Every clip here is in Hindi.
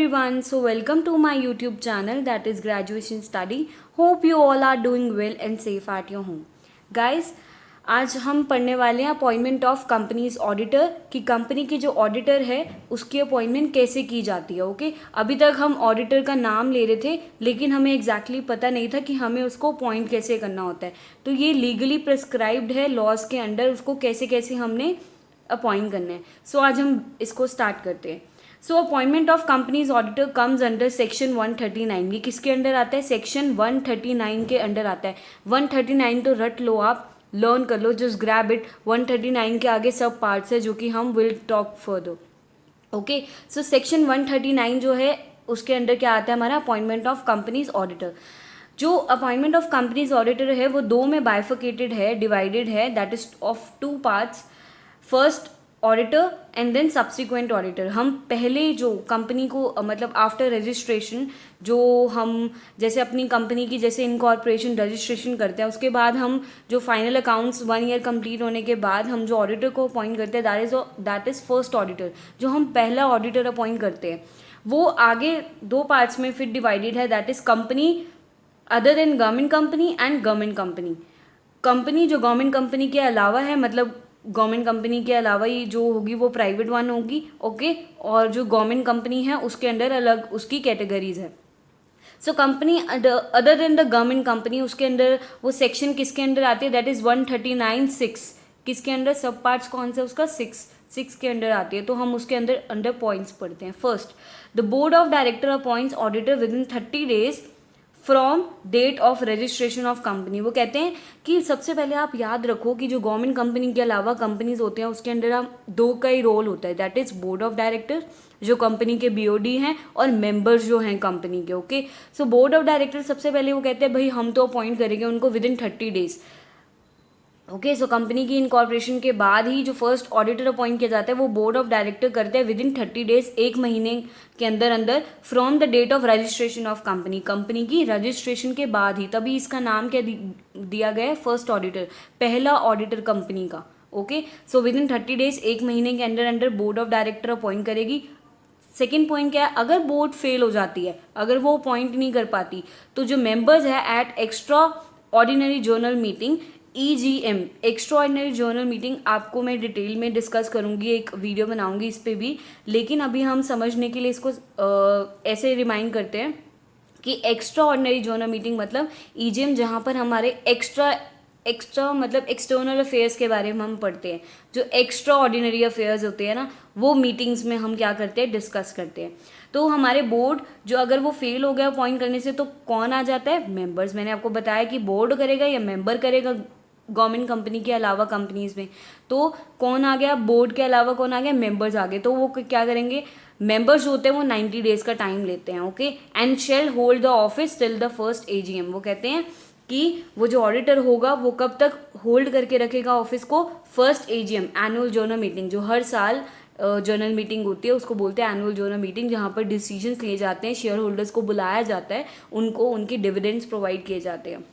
everyone, so welcome to my YouTube channel that is Graduation Study. Hope you all are doing well and safe at your home. Guys, आज हम पढ़ने वाले हैं अपॉइंटमेंट ऑफ कंपनीज ऑडिटर कि कंपनी की जो ऑडिटर है उसकी अपॉइंटमेंट कैसे की जाती है। ओके, अभी तक हम ऑडिटर का नाम ले रहे थे लेकिन हमें एग्जैक्टली पता नहीं था कि हमें उसको अपॉइंट कैसे करना होता है। तो ये लीगली प्रिस्क्राइब्ड है लॉज के अंडर, उसको कैसे कैसे हमने अपॉइंट करना है। सो आज हम इसको स्टार्ट करते हैं। So appointment of companies auditor comes under section 139। ये किसके अंडर आता है? सेक्शन 139 के अंडर आता है। 139 तो रट लो, आप लर्न कर लो, जस्ट ग्रैब इट। 139 के आगे सब पार्ट्स है जो कि हम will talk further. Okay, so section 139 जो है उसके अंडर क्या आता है हमारा? Appointment of companies auditor. जो अपॉइंटमेंट ऑफ कंपनीज ऑडिटर है वो दो में बाइफिकेटेड है, डिवाइडेड है, that is of two parts. First auditor and then subsequent auditor. हम पहले जो कंपनी को मतलब आफ्टर रजिस्ट्रेशन, जो हम जैसे अपनी कंपनी की जैसे इनकॉर्पोरेशन रजिस्ट्रेशन करते हैं, उसके बाद हम जो फाइनल अकाउंट्स 1 ईयर कंप्लीट होने के बाद हम जो ऑडिटर को अपॉइंट करते हैं दैट इज़ फर्स्ट ऑडिटर। जो हम पहला ऑडिटर अपॉइंट करते हैं वो आगे दो पार्ट्स में फिर डिवाइडेड है, that is company other than government company and government company. Company जो गवर्नमेंट कंपनी के अलावा है, मतलब गवर्नमेंट कंपनी के अलावा ही जो होगी वो प्राइवेट वन होगी। ओके, और जो गवर्नमेंट कंपनी है उसके अंडर अलग उसकी कैटेगरीज है। So company other than the government company, उसके अंदर वो सेक्शन किसके अंडर आती है? That is 139(6). किसके अंडर? सब पार्ट्स कौन सा उसका? 6 के अंडर आती है। तो हम उसके अंडर पॉइंट्स पढ़ते हैं। First, the board of director appoints auditor within 30 days from date of registration of company. वो कहते हैं कि सबसे पहले आप याद रखो कि जो गवर्नमेंट कंपनी के अलावा कंपनीज होते हैं उसके अंदर हम दो का ही रोल होता है, that is board of director जो कंपनी के बीओडी हैं और मेंबर्स जो हैं कंपनी के। Okay, so board of director सबसे पहले वो कहते हैं भाई हम तो अपॉइंट करेंगे उनको with in 30 days। Okay, so company की इनकॉर्पोरेशन के बाद ही जो फर्स्ट ऑडिटर अपॉइंट किया जाता है वो बोर्ड ऑफ डायरेक्टर करते हैं विद इन 30 days, एक महीने के अंदर अंदर from the date of registration of company. Company की रजिस्ट्रेशन के बाद ही, तभी इसका नाम क्या दिया गया है? फर्स्ट ऑडिटर, पहला ऑडिटर कंपनी का। Okay, so with in 30 days, एक महीने के अंदर अंदर बोर्ड ऑफ डायरेक्टर अपॉइंट करेगी। सेकेंड पॉइंट क्या है? अगर बोर्ड फेल हो जाती है, अगर वो अपॉइंट नहीं कर पाती, तो जो मेंबर्स है at extraordinary general meeting EGM, extraordinary general meeting, आपको मैं डिटेल में डिस्कस करूंगी, एक वीडियो बनाऊंगी इस पर भी, लेकिन अभी हम समझने के लिए इसको ऐसे रिमाइंड करते हैं कि एक्स्ट्रा ऑर्डिनरी जर्नल मीटिंग मतलब EGM, जहाँ पर हमारे एक्स्ट्रा मतलब एक्सटर्नल अफेयर्स के बारे में हम पढ़ते हैं। जो एक्स्ट्रा ऑर्डिनरी अफेयर्स होते हैं ना, वो मीटिंग्स में हम क्या करते हैं? डिस्कस करते हैं। तो हमारे बोर्ड जो अगर वो फेल हो गया अपॉइंट करने से, तो कौन आ जाता है? मेंबर्स। मैंने आपको बताया कि बोर्ड करेगा या मेंबर करेगा गवर्नमेंट कंपनी के अलावा कंपनीज में। तो कौन आ गया? बोर्ड के अलावा कौन आ गया? मेंबर्स आ गए। तो वो क्या करेंगे? मेंबर्स जो होते हैं वो 90 days का टाइम लेते हैं। Okay, and shell hold the office till the first AGM। वो कहते हैं कि वो जो ऑडिटर होगा वो कब तक होल्ड करके रखेगा ऑफिस को? First AGM, annual journal meeting, जो हर साल जर्नल मीटिंग होती है उसको बोलते हैं एनुअल जर्नल मीटिंग, जहाँ पर डिसीजंस लिए जाते हैं, शेयर होल्डर्स को बुलाया जाता है, उनको उनके डिविडेंड्स प्रोवाइड किए जाते हैं।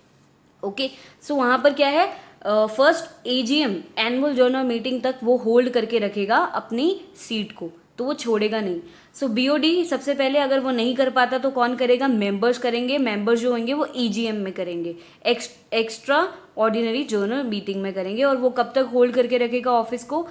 ओके, सो वहाँ पर क्या है? First AGM, annual journal meeting तक वो होल्ड करके रखेगा अपनी सीट को, तो वो छोड़ेगा नहीं। सो BOD सबसे पहले अगर वो नहीं कर पाता तो कौन करेगा? मेंबर्स करेंगे। मेंबर्स जो होंगे वो EGM में करेंगे, एक्स्ट्रा ऑर्डिनरी जर्नल मीटिंग में करेंगे। और वो कब तक होल्ड करके रखेगा ऑफिस को?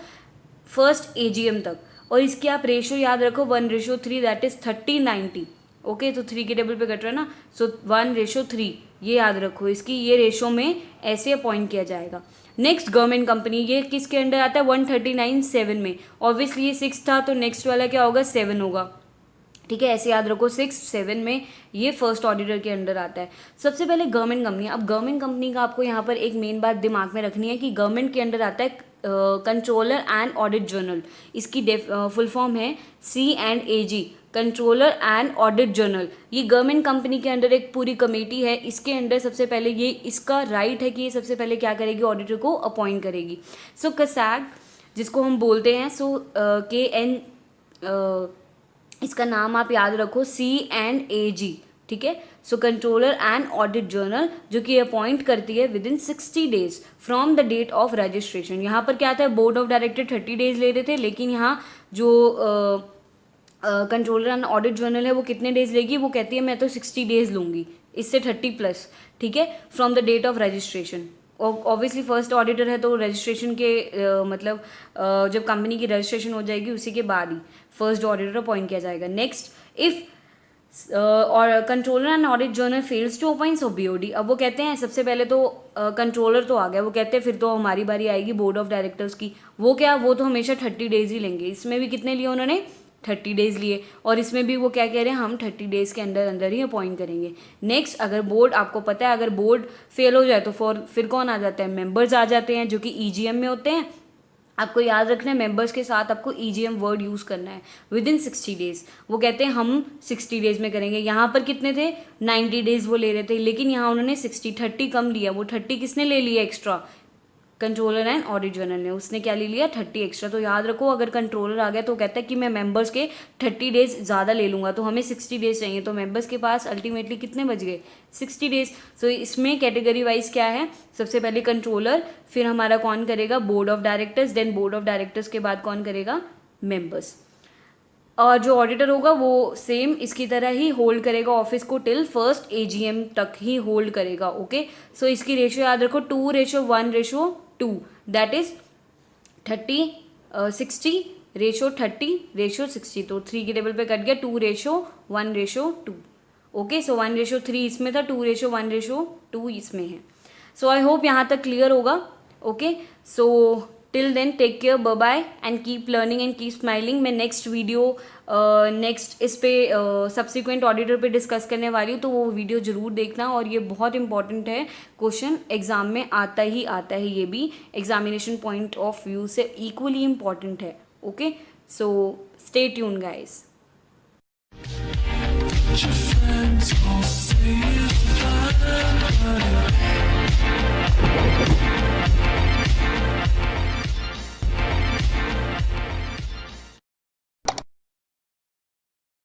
फर्स्ट AGM तक। और इसकी आप रेशो याद रखो 1:3, दैट इज 30:90। ओके, तो 3 के टेबल पे कट रहा है ना, सो 1:3, ये याद रखो। इसकी ये रेशो में ऐसे अपॉइंट किया जाएगा। नेक्स्ट, गवर्नमेंट कंपनी, ये किसके अंडर आता है? 139(7) में। ऑब्वियसली ये 6 था तो नेक्स्ट वाला क्या होगा? 7 होगा। ठीक है, ऐसे याद रखो, 6, 7 में ये फर्स्ट ऑडिटर के अंडर आता है। सबसे पहले गवर्नमेंट कंपनी। अब गवर्नमेंट कंपनी का आपको यहाँ पर एक मेन बात दिमाग में रखनी है कि गवर्नमेंट के अंडर आता है कंट्रोलर एंड ऑडिट जनरल। इसकी फुल फॉर्म है C&AG, controller and audit general. ये गवर्नमेंट कंपनी के अंडर एक पूरी कमेटी है। इसके अंडर सबसे पहले ये इसका राइट है कि ये सबसे पहले क्या करेगी? ऑडिटर को अपॉइंट करेगी। सो CASAG जिसको हम बोलते हैं, सो KN, इसका नाम आप याद रखो C&AG। ठीक है, so controller and audit general, जो कि अपॉइंट करती है within 60 days from the date of registration. यहाँ पर क्या था? बोर्ड ऑफ डायरेक्टर 30 days ले रहे थे, लेकिन यहाँ जो कंट्रोलर एंड ऑडिट जर्नल है वो कितने डेज लेगी, वो कहती है मैं तो 60 डेज लूँगी, इससे 30+, ठीक है, from the date of registration. Obviously first auditor है तो रजिस्ट्रेशन के मतलब जब कंपनी की रजिस्ट्रेशन हो जाएगी उसी के बाद ही फर्स्ट ऑडिटर अपॉइंट किया जाएगा। नेक्स्ट, इफ़ और controller and audit general fails to appoints of BOD, अब वो कहते हैं सबसे पहले तो कंट्रोलर तो आ गया, वो कहते हैं फिर तो हमारी बारी आएगी बोर्ड ऑफ डायरेक्टर्स की। वो क्या, वो तो हमेशा 30 डेज ही लेंगे। इसमें भी कितने लिए उन्होंने, 30 डेज लिए, और इसमें भी वो क्या कह रहे हैं, हम 30 डेज के अंदर अंदर ही अपॉइंट करेंगे। नेक्स्ट, अगर बोर्ड, आपको पता है अगर बोर्ड फेल हो जाए तो फिर कौन आ जाता है, मेंबर्स आ जाते हैं जो कि ईजीएम में होते हैं। आपको याद रखना है मेंबर्स के साथ आपको ईजीएम वर्ड यूज़ करना है विद इन 60 डेज। वो कहते हैं हम 60 डेज में करेंगे। यहाँ पर कितने थे, 90 डेज वो ले रहे थे, लेकिन यहाँ उन्होंने 30 कम लिया। वो 30 किसने ले लिया extra, controller and audit general ने, उसने क्या ले लिया, 30 एक्स्ट्रा। तो याद रखो अगर कंट्रोलर आ गया तो कहता है कि मैं मेंबर्स के 30 डेज ज़्यादा ले लूँगा, तो हमें 60 डेज चाहिए, तो मेंबर्स के पास अल्टीमेटली कितने बच गए, 60 डेज। सो इसमें कैटेगरी वाइज क्या है, सबसे पहले कंट्रोलर, फिर हमारा कौन करेगा, board of directors, then board of directors के बाद कौन करेगा, मेंबर्स। और जो ऑडिटर होगा वो सेम इसकी तरह ही होल्ड करेगा ऑफिस को टिल फर्स्ट एजीएम तक ही होल्ड करेगा। ओके, सो इसकी रेशियो याद रखो 2:1:2, दैट इज 30:60 रेशो 30:60, तो 3 के टेबल पे कट गया, 2:1:2। ओके, सो 1:3 इसमें था, 2:1:2 इसमें है। सो आई होप यहाँ तक क्लियर होगा। Okay, so till then take care, bye bye and keep learning and keep smiling. मैं नेक्स्ट वीडियो नेक्स्ट इस पे सब्सिक्वेंट ऑडिटर पे डिस्कस करने वाली हूँ, तो वो वीडियो ज़रूर देखना। और ये बहुत इंपॉर्टेंट है, क्वेश्चन एग्जाम में आता ही आता है, ये भी एग्जामिनेशन पॉइंट ऑफ व्यू से इक्वली इम्पॉर्टेंट है। Okay, so stay tune guys. Your friends all say you're fine, but